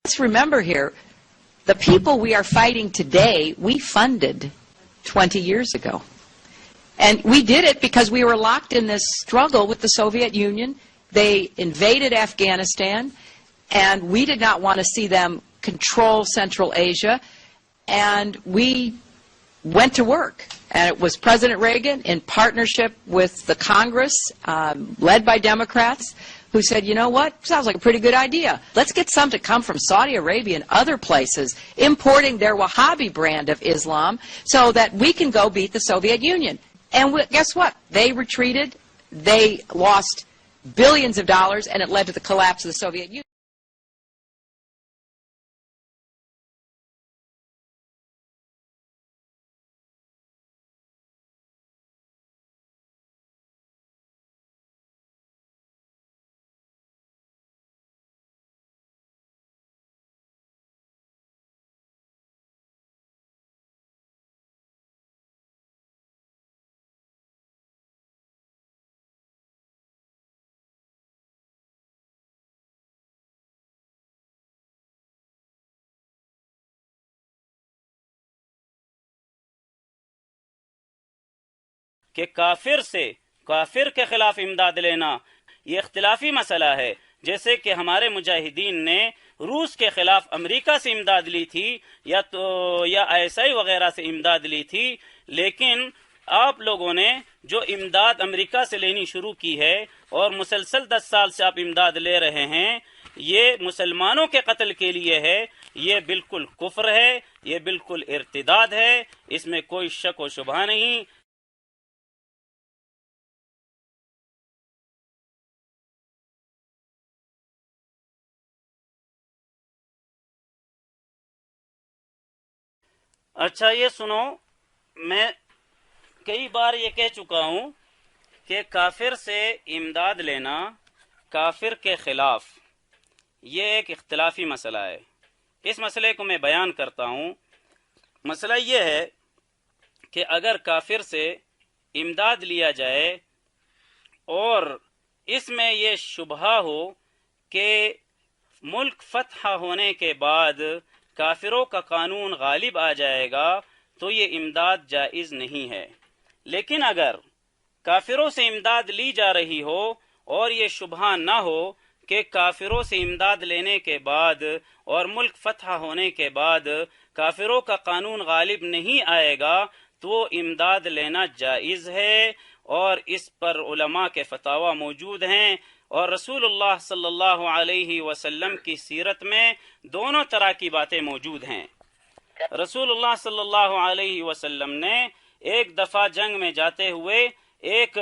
Let's remember here, the people we are fighting today, we funded 20 years ago. And we did it because we were locked in this struggle with the Soviet Union. They invaded Afghanistan, and we did not want to see them control Central Asia. And we went to work. And it was President Reagan, in partnership with the Congress, led by Democrats, who said, you know what, sounds like a pretty good idea. Let's get some to come from Saudi Arabia and other places, importing their Wahhabi brand of Islam so that we can go beat the Soviet Union. And guess what? They retreated. They lost billions of dollars, and it led to the collapse of the Soviet Union. کہ کافر کے خلاف امداد لینا یہ اختلافی مسئلہ ہے. جیسے کہ ہمارے مجاہدین نے روس کے خلاف امریکہ سے امداد لی تھی یا ISI وغیرہ سے امداد لی تھی، لیکن آپ لوگوں نے جو امداد امریکہ سے لینی شروع کی ہے اور مسلسل 10 سال سے آپ امداد لے رہے ہیں، یہ مسلمانوں کے قتل کے لیے ہے. یہ بالکل کفر ہے، یہ بالکل ارتداد ہے، اس میں کوئی شک و شبہ نہیں. اچھا یہ سنو، میں کئی بار یہ کہہ چکا ہوں کہ کافر سے امداد لینا کافر کے خلاف یہ ایک اختلافی مسئلہ ہے. اس مسئلے کو میں بیان کرتا ہوں. مسئلہ یہ ہے کہ اگر کافر سے امداد لیا جائے اور اس میں یہ شبہ ہو کہ ملک فتح ہونے کے بعد کافروں کا قانون غالب آ جائے گا تو یہ امداد جائز نہیں ہے. لیکن اگر کافروں سے امداد لی جا رہی ہو اور یہ شبہ نہ ہو کہ کافروں سے امداد لینے کے بعد اور ملک فتح ہونے کے بعد کافروں کا قانون غالب نہیں آئے گا تو امداد لینا جائز ہے، اور اس پر علماء کے فتاوی موجود ہیں. اور رسول اللہ صلی اللہ علیہ وسلم کی سیرت میں دونوں طرح کی باتیں موجود ہیں. رسول اللہ صلی اللہ علیہ وسلم نے ایک دفعہ جنگ میں جاتے ہوئے ایک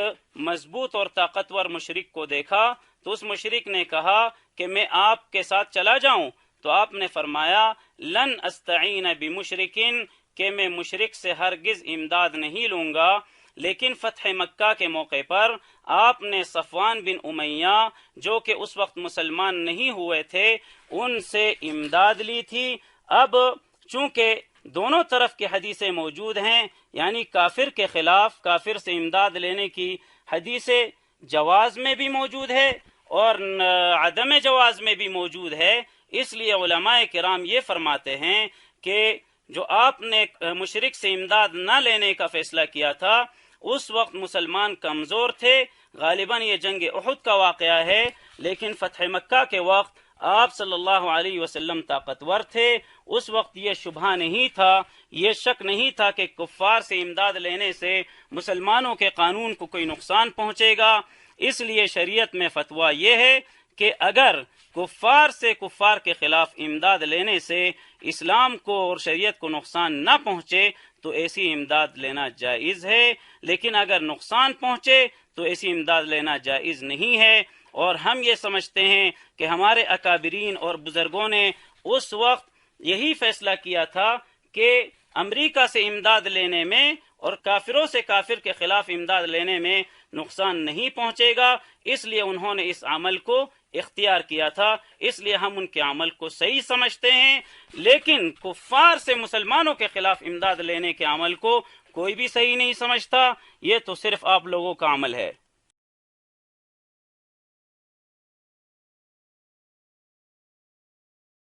مضبوط اور طاقتور مشرک کو دیکھا تو اس مشرک نے کہا کہ میں آپ کے ساتھ چلا جاؤں، تو آپ نے فرمایا لن استعین بمشرکن، کہ میں مشرک سے ہرگز امداد نہیں لوں گا. لیکن فتح مکہ کے موقع پر آپ نے صفوان بن امیہ جو کہ اس وقت مسلمان نہیں ہوئے تھے ان سے امداد لی تھی. اب چونکہ دونوں طرف کی حدیثیں موجود ہیں، یعنی کافر کے خلاف کافر سے امداد لینے کی حدیثیں جواز میں بھی موجود ہے اور عدم جواز میں بھی موجود ہے، اس لیے علماء کرام یہ فرماتے ہیں کہ جو آپ نے مشرک سے امداد نہ لینے کا فیصلہ کیا تھا اس وقت مسلمان کمزور تھے. غالباً یہ جنگ احد کا واقعہ ہے، لیکن فتح مکہ کے وقت آپ صلی اللہ علیہ وسلم طاقتور تھے. اس وقت یہ شبہ نہیں تھا، یہ شک نہیں تھا کہ کفار سے امداد لینے سے مسلمانوں کے قانون کو کوئی نقصان پہنچے گا. اس لیے شریعت میں فتویٰ یہ ہے کہ اگر کفار سے کفار کے خلاف امداد لینے سے اسلام کو اور شریعت کو نقصان نہ پہنچے تو ایسی امداد لینا جائز ہے، لیکن اگر نقصان پہنچے تو ایسی امداد لینا جائز نہیں ہے. اور ہم یہ سمجھتے ہیں کہ ہمارے اکابرین اور بزرگوں نے اس وقت یہی فیصلہ کیا تھا کہ امریکہ سے امداد لینے میں اور کافروں سے کافر کے خلاف امداد لینے میں نقصان نہیں پہنچے گا، اس لیے انہوں نے اس عمل کو اختیار کیا تھا. اس لیے ہم ان کے عمل کو صحیح سمجھتے ہیں، لیکن کفار سے مسلمانوں کے خلاف امداد لینے کے عمل کو کوئی بھی صحیح نہیں سمجھتا. یہ تو صرف آپ لوگوں کا عمل ہے.